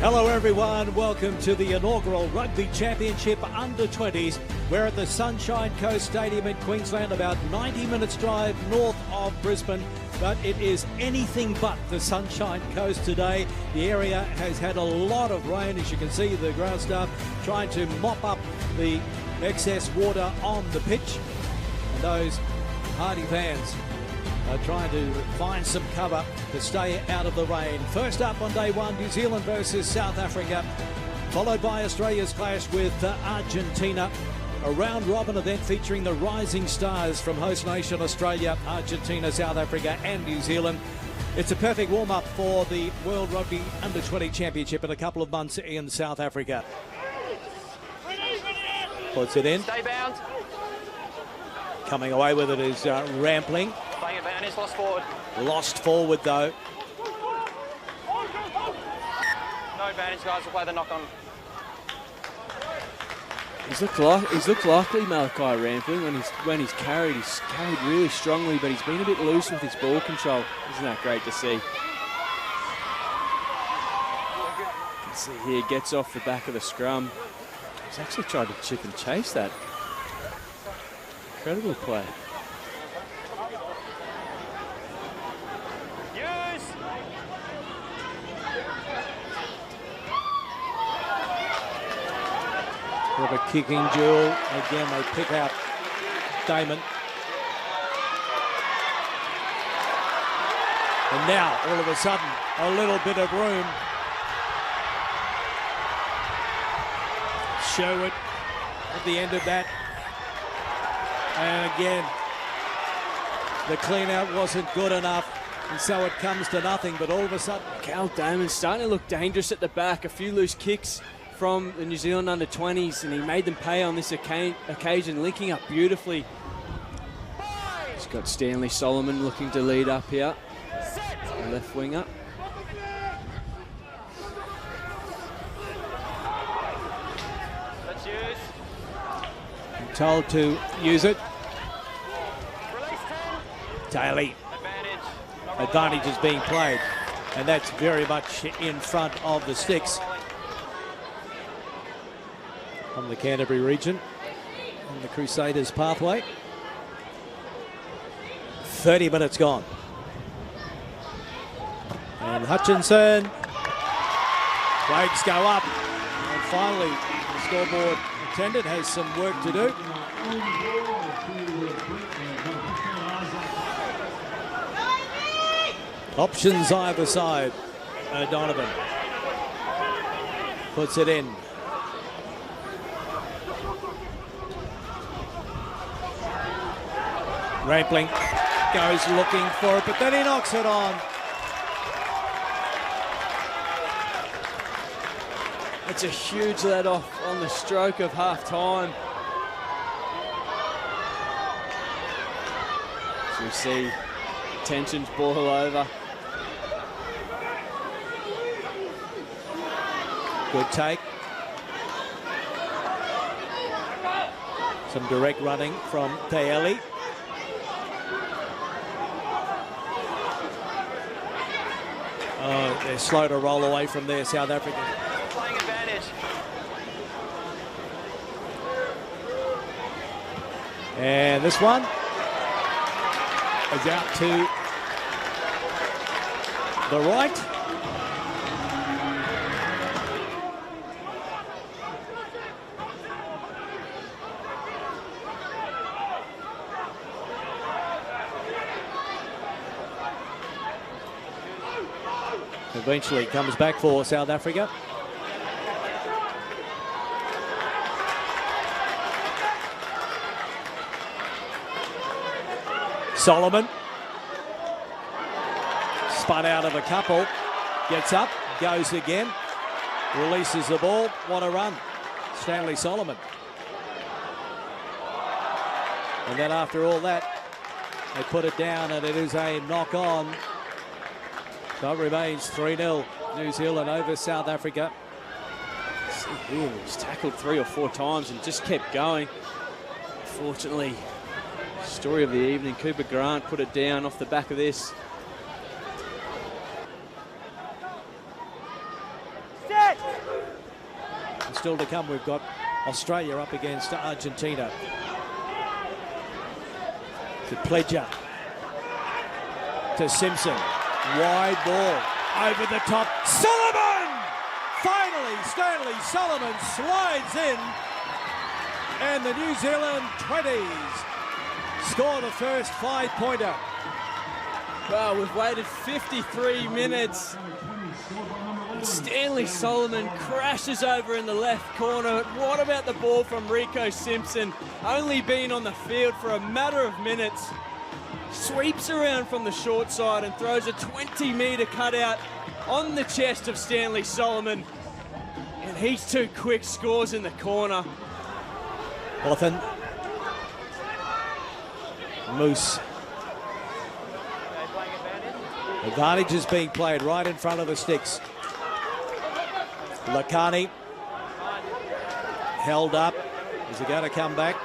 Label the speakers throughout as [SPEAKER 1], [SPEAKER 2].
[SPEAKER 1] Hello everyone, welcome to the inaugural Rugby Championship Under-20s. We're at the Sunshine Coast Stadium in Queensland, about 90 minutes drive north of Brisbane, but it is anything but the Sunshine Coast today. The area has had a lot of rain, as you can see the ground staff trying to mop up the excess water on the pitch, and those hardy fans are trying to find some cover to stay out of the rain. First up on day one, New Zealand versus South Africa, followed by Australia's clash with Argentina. A round-robin event featuring the rising stars from host nation Australia, Argentina, South Africa and New Zealand. It's a perfect warm-up for the World Rugby Under-20 Championship in a couple of months in South Africa. Puts it in.
[SPEAKER 2] Stay bound.
[SPEAKER 1] Coming away with it is Rampling.
[SPEAKER 2] Playing advantage, lost forward.
[SPEAKER 1] Lost forward though.
[SPEAKER 2] No advantage, guys. We'll play the knock-on.
[SPEAKER 3] He's looked likely, Malachi Rampling, when he's carried really strongly, but he's been a bit loose with his ball control. Isn't that great to see? You can see here, gets off the back of the scrum. He's actually tried to chip and chase that. Incredible play.
[SPEAKER 1] With a kicking duel. Again, they pick out Damon. And now, all of a sudden, a little bit of room. Sherwood at the end of that. And again, the clean-out wasn't good enough. And so it comes to nothing, but all of a sudden...
[SPEAKER 3] Cal Damon's starting to look dangerous at the back. A few loose kicks from the New Zealand under-20s, and he made them pay on this occasion, linking up beautifully. He's got Stanley Solomon looking to lead up here, left winger.
[SPEAKER 2] Let's use.
[SPEAKER 1] Told to use it. Daly. Advantage is being played, and that's very much in front of the sticks. From the Canterbury region on the Crusaders pathway. 30 minutes gone. And Hutchinson. Flags go up. And finally, the scoreboard attendant has some work to do. Options either side. O'Donovan puts it in. Rampling goes looking for it, but then he knocks it on.
[SPEAKER 3] It's a huge let-off on the stroke of half-time. So we see tensions boil over.
[SPEAKER 1] Good take. Some direct running from Taeli. Oh, they're slow to roll away from there, South Africa.
[SPEAKER 2] Playing advantage.
[SPEAKER 1] And this one is out to the right. Eventually comes back for South Africa. Solomon. Spun out of a couple. Gets up, goes again. Releases the ball. What a run. Stanley Solomon. And then after all that, they put it down and it is a knock on. So it remains 3-0 New Zealand over South Africa.
[SPEAKER 3] See here, he's tackled 3 or 4 times and just kept going. Unfortunately, story of the evening, Cooper Grant put it down off the back of this.
[SPEAKER 2] Set.
[SPEAKER 1] And still to come, we've got Australia up against Argentina. To Pledger. To Simpson. Wide ball. Over the top. Solomon! Finally, Stanley Solomon slides in. And the New Zealand 20s score the first 5-pointer.
[SPEAKER 3] Well, we've waited 53 minutes. Stanley Solomon crashes over in the left corner. What about the ball from Rico Simpson? Only been on the field for a matter of minutes. Sweeps around from the short side and throws a 20-metre cutout on the chest of Stanley Solomon. And he's too quick, scores in the corner.
[SPEAKER 1] Bothan. Moose. Advantage is being played right in front of the sticks. Lakani. Held up. Is he going to come back?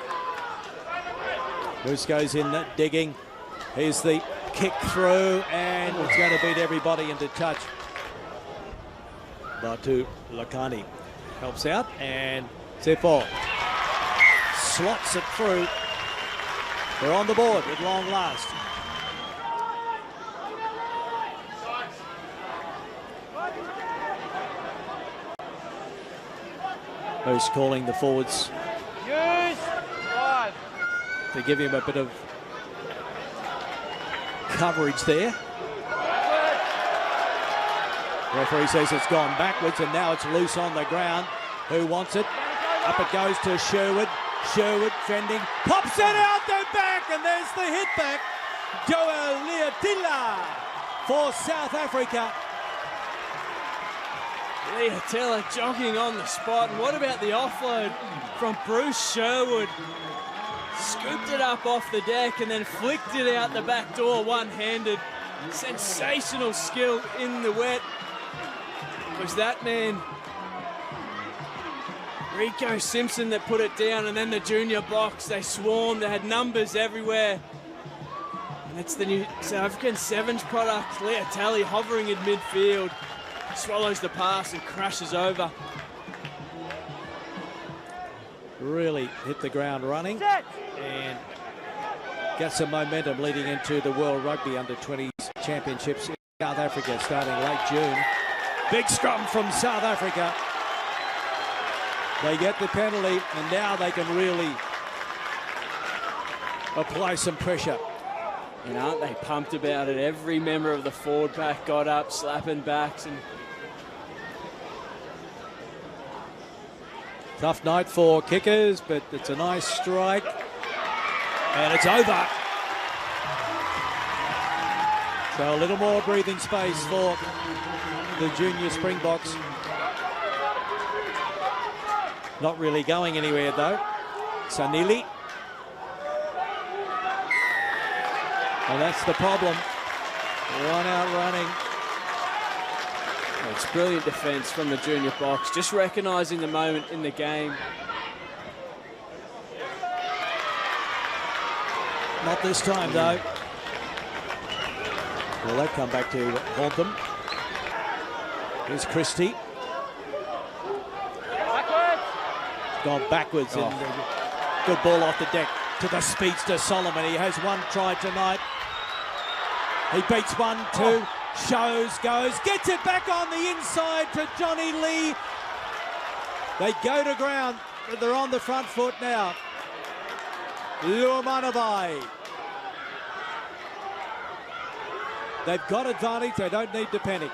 [SPEAKER 1] Moose goes in digging. Here's the kick through, and it's going to beat everybody into touch. Batu Lakani helps out, and Zeppo slots it through. They're on the board at long last. Who's calling the forwards to give him a bit of coverage there. Referee says it's gone backwards, and now it's loose on the ground. Who wants it? Up it goes to Sherwood. Sherwood fending, pops it out the back, and there's the hit back. Joel Liatila for South Africa.
[SPEAKER 3] Liatila jogging on the spot. And what about the offload from Bruce Sherwood? Scooped it up off the deck and then flicked it out the back door one-handed. Sensational skill in the wet. It was that man, Rico Simpson, that put it down, and then the junior box. They swarmed, they had numbers everywhere. And it's the new South African Sevens product. Liatila hovering in midfield. Swallows the pass and crashes over.
[SPEAKER 1] Really hit the ground running and got some momentum leading into the World Rugby Under-20s Championships in South Africa starting late June. Big scrum from South Africa. They get the penalty, and now they can really apply some pressure.
[SPEAKER 3] And aren't they pumped about it? Every member of the forward pack got up, slapping backs. And
[SPEAKER 1] tough night for kickers, but it's a nice strike. And it's over. So a little more breathing space for the junior Springboks. Not really going anywhere though. Sanili. And that's the problem. One out running.
[SPEAKER 3] It's brilliant defence from the junior box, just recognising the moment in the game.
[SPEAKER 1] Not this time though. Well, they come back to haunt them. Here's Christie. Gone backwards. And good ball off the deck to the speedster Solomon. He has one try tonight. He beats 1-2. Shows, goes, gets it back on the inside to Johnny Lee. They go to ground, but they're on the front foot now. Luamanabai. They've got advantage, they don't need to panic.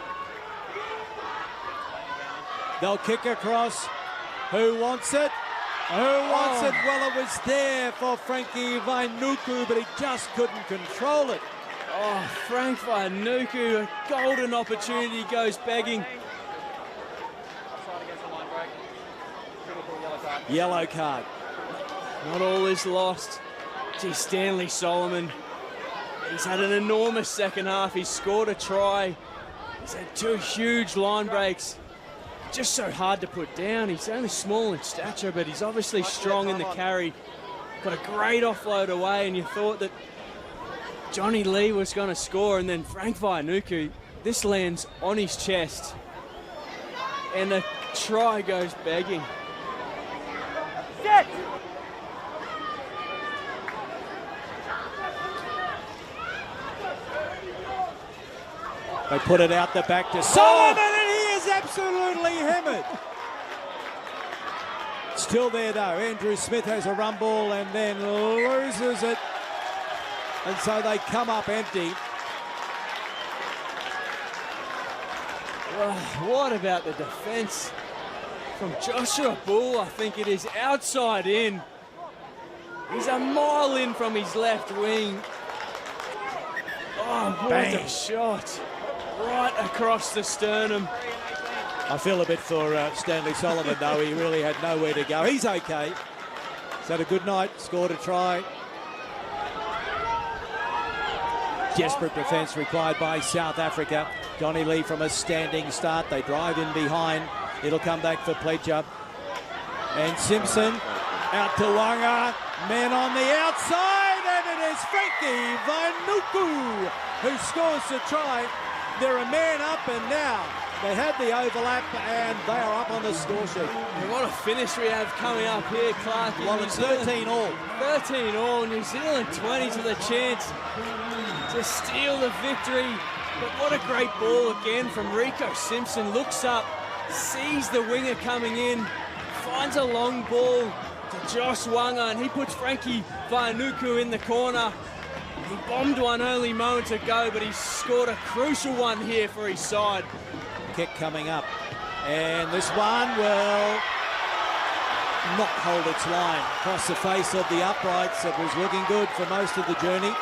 [SPEAKER 1] They'll kick across. Who wants it? Who wants it? Well, it was there for Frankie Vainuku, but he just couldn't control it.
[SPEAKER 3] Oh, Frank Vainuku, a golden opportunity goes begging.
[SPEAKER 1] Yellow card.
[SPEAKER 3] Not all is lost. Gee, Stanley Solomon, he's had an enormous second half. He's scored a try. He's had two huge line breaks. Just so hard to put down. He's only small in stature, but he's obviously strong in the carry. Got a great offload away, and you thought that Johnny Lee was going to score, and then Frank Vainuku, this lands on his chest. and the try goes begging.
[SPEAKER 2] Set.
[SPEAKER 1] They put it out the back to Solomon, and he is absolutely hammered. Still there though. Andrew Smith has a run ball and then loses it, and so they come up empty.
[SPEAKER 3] What about the defence from Joshua Bull? I think it is outside in. He's a mile in from his left wing. Oh, what a shot. Right across the sternum.
[SPEAKER 1] I feel a bit for Stanley Solomon though. He really had nowhere to go. He's okay. He's had a good night, scored a try. Desperate defence required by South Africa. Johnny Lee from a standing start. They drive in behind. It'll come back for Pledger. And Simpson out to Wanga. Men on the outside, and it is Frankie Vainuku who scores the try. They're a man up, and now they had the overlap, and they are up on the score sheet.
[SPEAKER 3] And what a finish we have coming up here, Clark.
[SPEAKER 1] Well, it's 13 all.
[SPEAKER 3] 13 all. New Zealand 20s with a chance to steal the victory. But what a great ball again from Rico Simpson. Looks up, sees the winger coming in, finds a long ball to Josh Wanga, and he puts Frankie Vainuku in the corner. He bombed one only moments ago, but he scored a crucial one here for his side.
[SPEAKER 1] Kick coming up, and this one will not hold its line across the face of the uprights. It was looking good for most of the journey.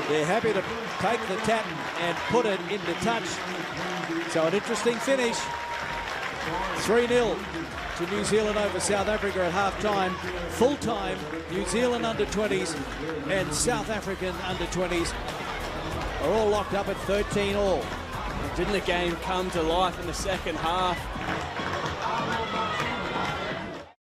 [SPEAKER 1] They're happy to take the tap and put it into touch. So an interesting finish. 3-0 to New Zealand over South Africa at half-time. Full-time, New Zealand under-20s and South African under-20s are all locked up at 13 all.
[SPEAKER 3] Didn't the game come to life in the second half?